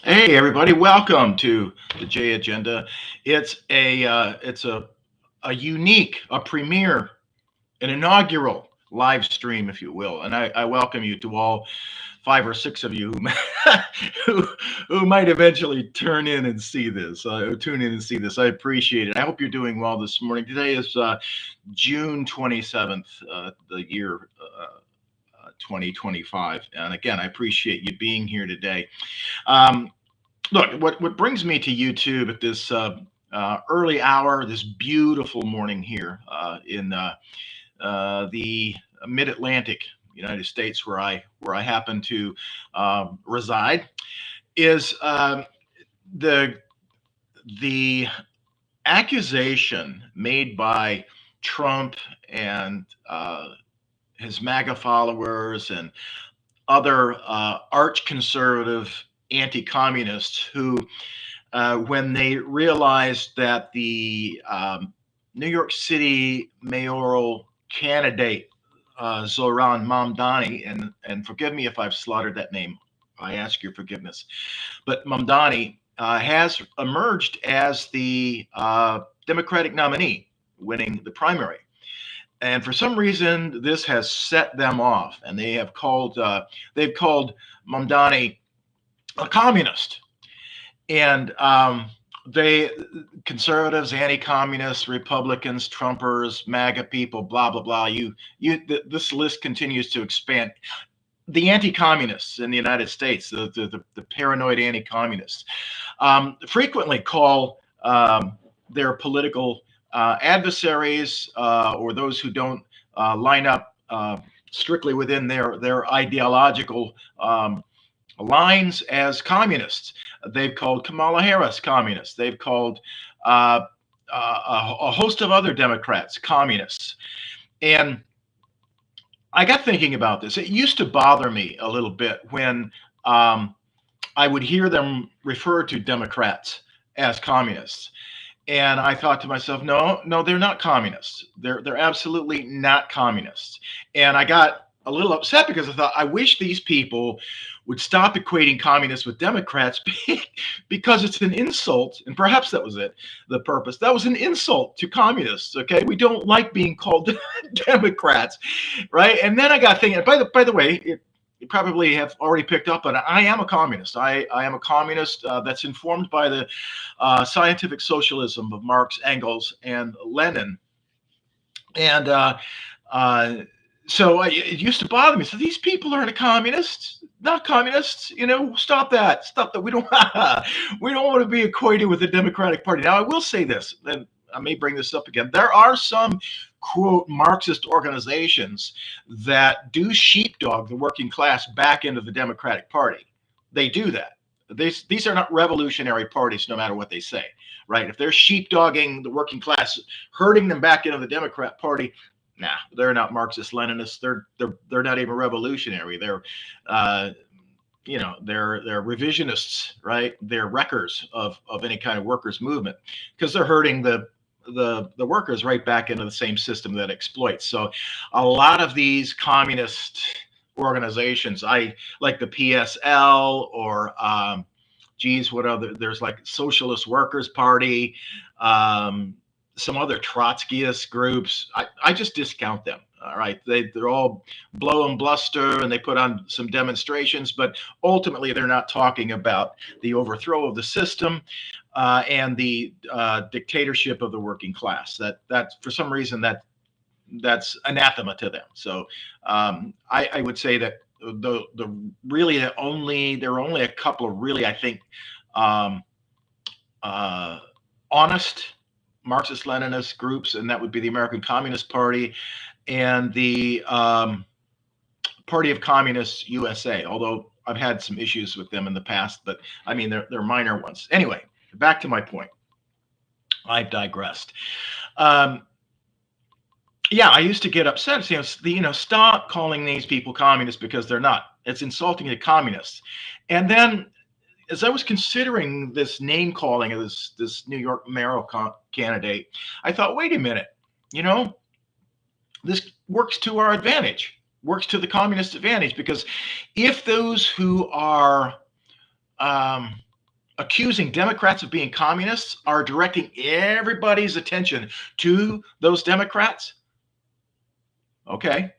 Hey everybody, welcome to the J Agenda. It's a unique, a premiere, an inaugural live stream, if you will, and I welcome you to all five or six of you who who might eventually tune in and see this. I appreciate it. I hope you're doing well this morning. Today is June 27th, the year 2025, and again, I appreciate you being here today. Um, Look, what brings me to YouTube at this early hour, this beautiful morning here in the Mid Atlantic United States, where I happen to reside, is the the accusation made by Trump and his MAGA followers and other arch conservative anti communists who when they realized that the New York City mayoral candidate Zoran Mamdani, and forgive me if I've slaughtered that name, I ask your forgiveness, but Mamdani has emerged as the Democratic nominee, winning the primary. And for some reason, this has set them off, and they've called Mamdani a communist, and they conservatives, anti-communists, Republicans, Trumpers, MAGA people, blah blah blah. This list continues to expand. The anti-communists in the United States, the paranoid anti-communists, frequently call their political adversaries or those who don't line up strictly within their ideological lines as communists. They've called Kamala Harris communist. They've called uh, a host of other Democrats communists. And I got thinking about this. It used to bother me a little bit when I would hear them refer to Democrats as communists. And I thought to myself, no, no, they're not communists. They're absolutely not communists. And I got a little upset because I thought, I wish these people would stop equating communists with Democrats because it's an insult. And perhaps that was it, the purpose. That was an insult to communists. Okay, we don't like being called Democrats, right? And then I got thinking. By the way, you probably have already picked up on it. I am a communist. I am a communist that's informed by the scientific socialism of Marx, Engels, and Lenin. And so it used to bother me. So these people aren't communists, not communists. Stop that. Stop that. We don't we don't want to be equated with the Democratic Party. Now I will say this, and I may bring this up again. There are some quote Marxist organizations that do sheepdog the working class back into the Democratic Party. They do that. These are not revolutionary parties, no matter what they say, right? If they're sheepdogging the working class, herding them back into the Democrat Party, nah, they're not Marxist Leninists. They're not even revolutionary. They're revisionists, right? They're wreckers of any kind of workers movement because they're hurting the workers right back into the same system that exploits. So a lot of these communist organizations, I like the PSL or what other, there's like Socialist Workers Party, some other Trotskyist groups. I just discount them. All right, they're all blow and bluster, and they put on some demonstrations, but ultimately they're not talking about the overthrow of the system and the dictatorship of the working class. That for some reason that's anathema to them. So I would say that there are only a couple of really, I think, honest Marxist-Leninist groups, and that would be the American Communist Party and the Party of Communists USA. Although I've had some issues with them in the past, but I mean they're minor ones. Anyway, back to my point. I've digressed. Yeah, I used to get upset. Stop calling these people communists because they're not. It's insulting to communists. And then, as I was considering this name calling of this New York mayoral candidate, I thought, wait a minute, this works to our advantage, works to the communist advantage, because if those who are accusing Democrats of being communists are directing everybody's attention to those Democrats, okay,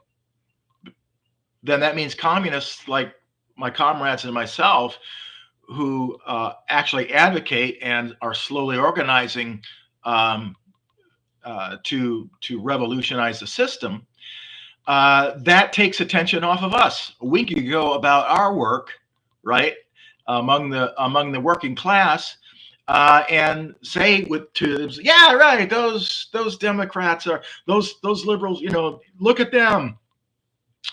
then that means communists like my comrades and myself who actually advocate and are slowly organizing um, to revolutionize the system, that takes attention off of us. We could go about our work, right, among the working class, and say to them, yeah, right, those Democrats are those liberals, look at them.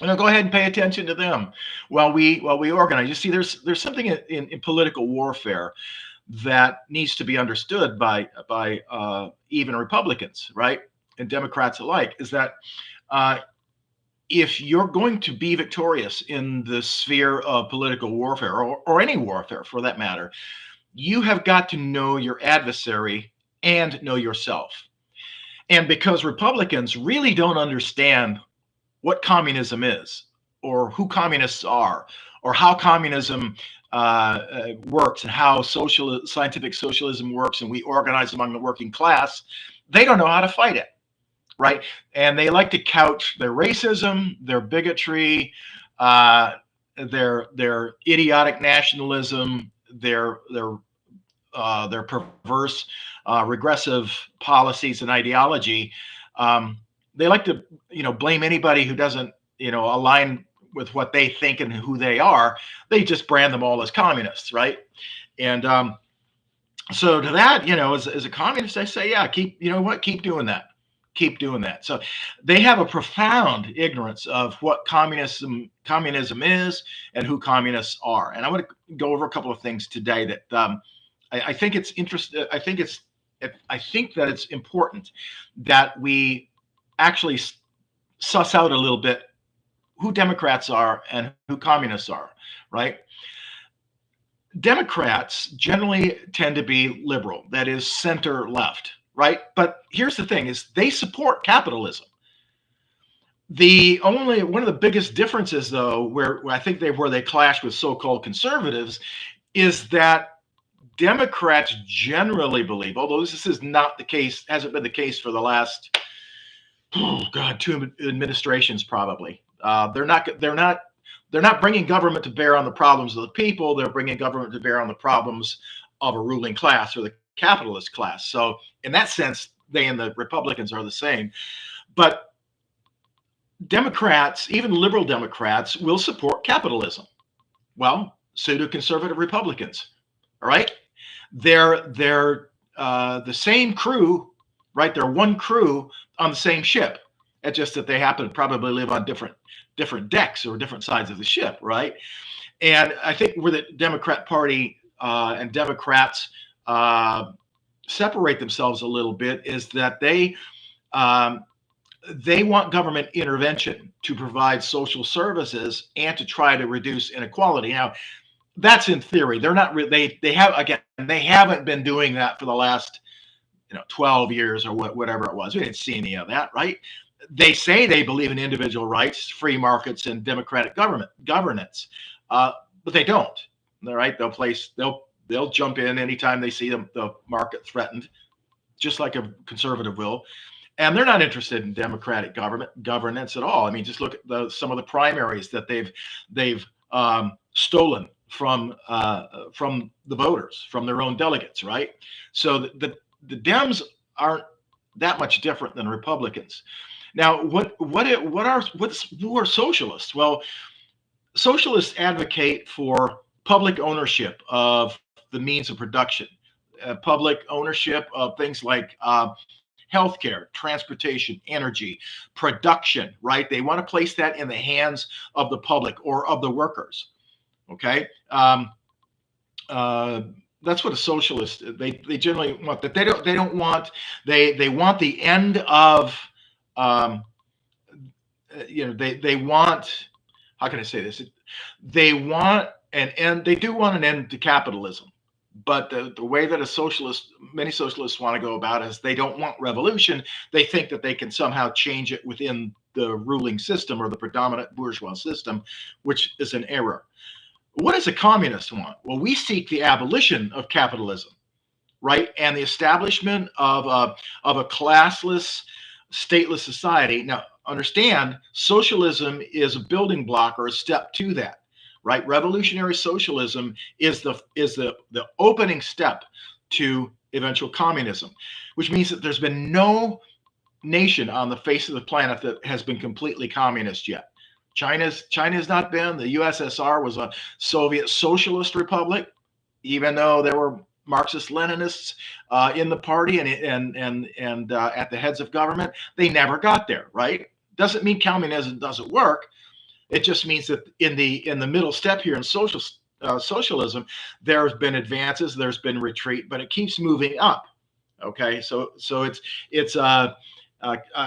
Go ahead and pay attention to them while we organize. You see, there's something in political warfare that needs to be understood by even Republicans, right, and Democrats alike, is that uh, if you're going to be victorious in the sphere of political warfare, or any warfare for that matter, you have got to know your adversary and know yourself. And because Republicans really don't understand what communism is, or who communists are, or how communism works, and how scientific socialism works, and we organize among the working class, they don't know how to fight it, right? And they like to couch their racism, their bigotry, their idiotic nationalism, their perverse, regressive policies and ideology. They like to, blame anybody who doesn't, align with what they think and who they are. They just brand them all as communists, right? And so to that, as a communist, I say, yeah, keep doing that. Keep doing that. So they have a profound ignorance of what communism is and who communists are. And I want to go over a couple of things today that I think it's interesting. I think that it's important that we actually suss out a little bit who Democrats are and who communists are, right? Democrats generally tend to be liberal, that is center left, right? But here's the thing: is they support capitalism. One of the biggest differences, though, where I think where they clash with so-called conservatives, is that Democrats generally believe, although this is not the case, hasn't been the case for the last, two administrations probably. They're not bringing government to bear on the problems of the people. They're bringing government to bear on the problems of a ruling class, or the capitalist class. So in that sense, they and the Republicans are the same. But Democrats, even liberal Democrats, will support capitalism. Well, so do conservative Republicans. All right, they're the same crew, right? They're one crew on the same ship. It's just that they happen to probably live on different decks or different sides of the ship, right? And I think where the Democrat Party and Democrats separate themselves a little bit is that they want government intervention to provide social services and to try to reduce inequality. Now, that's in theory. They're not. They haven't been doing that for the last 12 years or whatever it was. We didn't see any of that, right? They say they believe in individual rights, free markets, and democratic governance, but they don't. All right, they'll jump in anytime they see the market threatened, just like a conservative will. And they're not interested in democratic governance at all. I mean, just look at some of the primaries that they've stolen from the voters, from their own delegates, right? So the Dems aren't that much different than Republicans. Now, who are socialists? Well, socialists advocate for public ownership of the means of production, public ownership of things like healthcare, transportation, energy, production, right? They want to place that in the hands of the public or of the workers. Okay. That's what a socialist, they generally want. That they want the end of they want, how can I say this? They want an end. They do want an end to capitalism, but the way that many socialists want to go about is they don't want revolution. They think that they can somehow change it within the ruling system or the predominant bourgeois system, which is an error. What does a communist want? Well, we seek the abolition of capitalism, right, and the establishment of a classless, stateless society. Now, understand, socialism is a building block or a step to that, right? Revolutionary socialism is the opening step to eventual communism, which means that there's been no nation on the face of the planet that has been completely communist yet. China's not been. The USSR was a Soviet socialist republic, even though there were Marxist Leninists in the party and at the heads of government. They never got there, right? Doesn't mean communism doesn't work. It just means that in the middle step here in socialism, there have been advances, there's been retreat, but it keeps moving up. Okay, so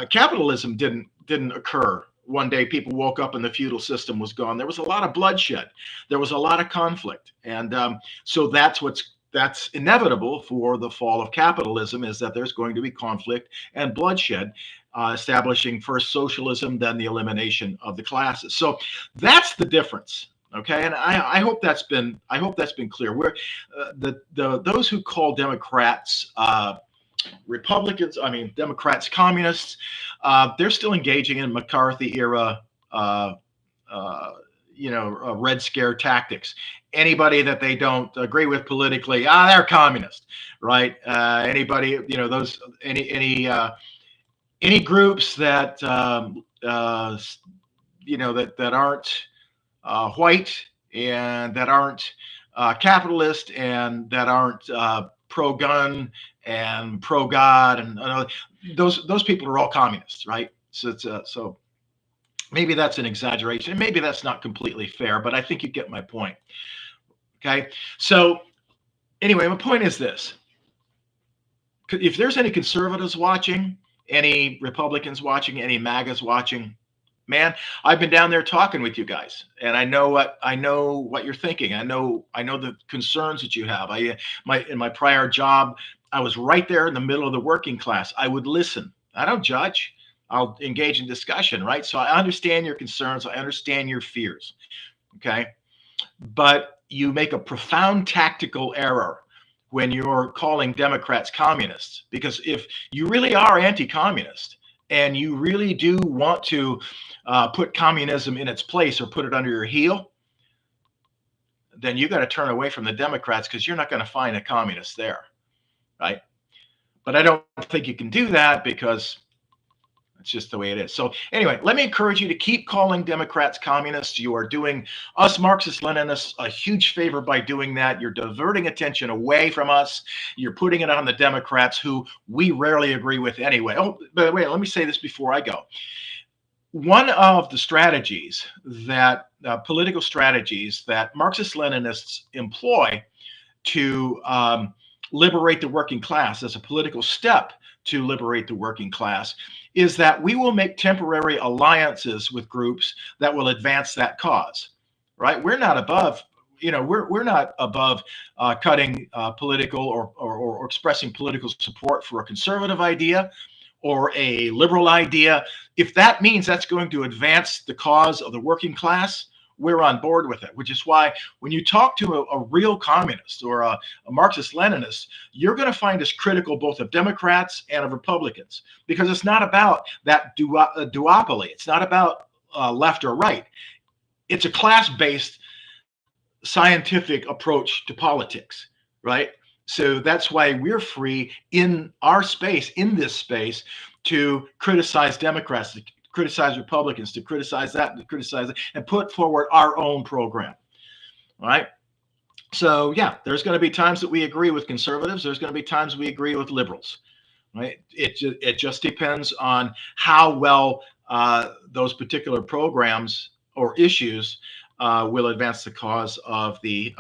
capitalism didn't occur one day. People woke up and the feudal system was gone. There was a lot of bloodshed. There was a lot of conflict, and so that's inevitable for the fall of capitalism, is that there's going to be conflict and bloodshed, establishing first socialism, then the elimination of the classes. So that's the difference. Okay, and I hope that's been clear. Where those who call Democrats Republicans, I mean Democrats, communists, they're still engaging in McCarthy era, Red Scare tactics. Anybody that they don't agree with politically, they're communist, right? Anybody, those any groups that that aren't white and that aren't capitalist and that aren't pro-gun and pro-God and those people are all communists, right? So maybe that's an exaggeration. Maybe that's not completely fair, but I think you get my point. Okay. So anyway, my point is this. If there's any conservatives watching, any Republicans watching, any MAGAs watching, man, I've been down there talking with you guys, and I know what you're thinking. I know the concerns that you have. In my prior job, I was right there in the middle of the working class. I would listen. I don't judge. I'll engage in discussion, right? So I understand your concerns. I understand your fears. Okay. But you make a profound tactical error when you're calling Democrats communists, because if you really are anti-communist and you really do want to put communism in its place or put it under your heel, then you got to turn away from the Democrats, because you're not going to find a communist there, right? But I don't think you can do that, because it's just the way it is. So anyway, let me encourage you to keep calling Democrats communists. You are doing us Marxist-Leninists a huge favor by doing that. You're diverting attention away from us. You're putting it on the Democrats, who we rarely agree with anyway. Oh, by the way, let me say this before I go. One of the strategies that political strategies that Marxist-Leninists employ to liberate the working class, as a political step to liberate the working class, is that we will make temporary alliances with groups that will advance that cause, right? We're not above, we're not above cutting political or expressing political support for a conservative idea or a liberal idea. If that means that's going to advance the cause of the working class, we're on board with it, which is why when you talk to a real communist or a Marxist-Leninist, you're going to find us critical both of Democrats and of Republicans, because it's not about that duopoly. It's not about left or right. It's a class-based scientific approach to politics, right? So that's why we're free in our space, in this space, to criticize Democrats, to criticize Republicans, to criticize that, to criticize it, and put forward our own program. All right. So yeah, there's going to be times that we agree with conservatives. There's going to be times we agree with liberals. Right. It just depends on how well those particular programs or issues will advance the cause of the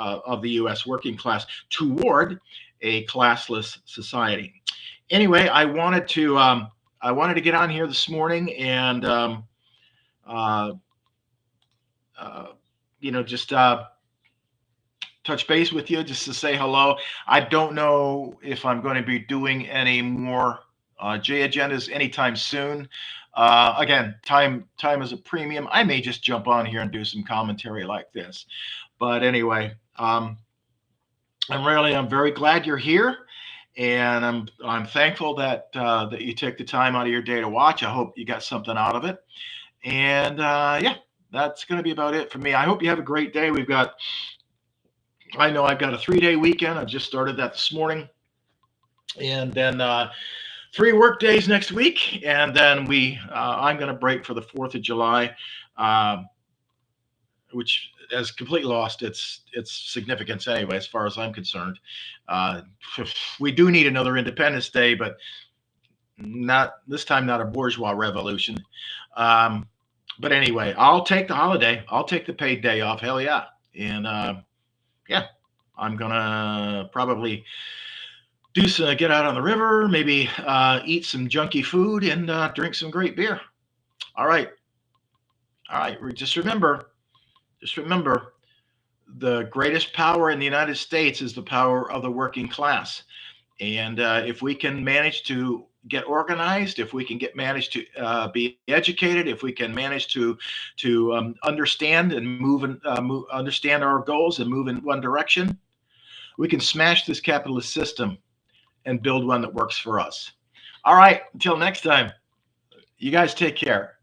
U.S. working class toward a classless society. Anyway, I wanted to get on here this morning and just touch base with you, just to say hello. I don't know if I'm going to be doing any more J agendas anytime soon. Again, time is a premium. I may just jump on here and do some commentary like this. But anyway, I'm very glad you're here, and I'm thankful that that you took the time out of your day to watch. I hope you got something out of it. And yeah, that's going to be about it for me. I hope you have a great day. I know I've got a 3-day weekend. I've just started that this morning, and then 3 work days next week, and then I'm going to break for the 4th of July, um, which has completely lost its significance anyway, as far as I'm concerned. Uh, we do need another Independence Day, but not this time, not a bourgeois revolution. Um, but anyway, I'll take the holiday. I'll take the paid day off. Hell yeah. And yeah, I'm gonna probably get out on the river, maybe eat some junky food, and drink some great beer. All right, all right. Just remember, the greatest power in the United States is the power of the working class. And if we can manage to get organized, if we can manage to be educated, if we can manage to understand and understand our goals and move in one direction, we can smash this capitalist system and build one that works for us. All right, until next time, you guys take care.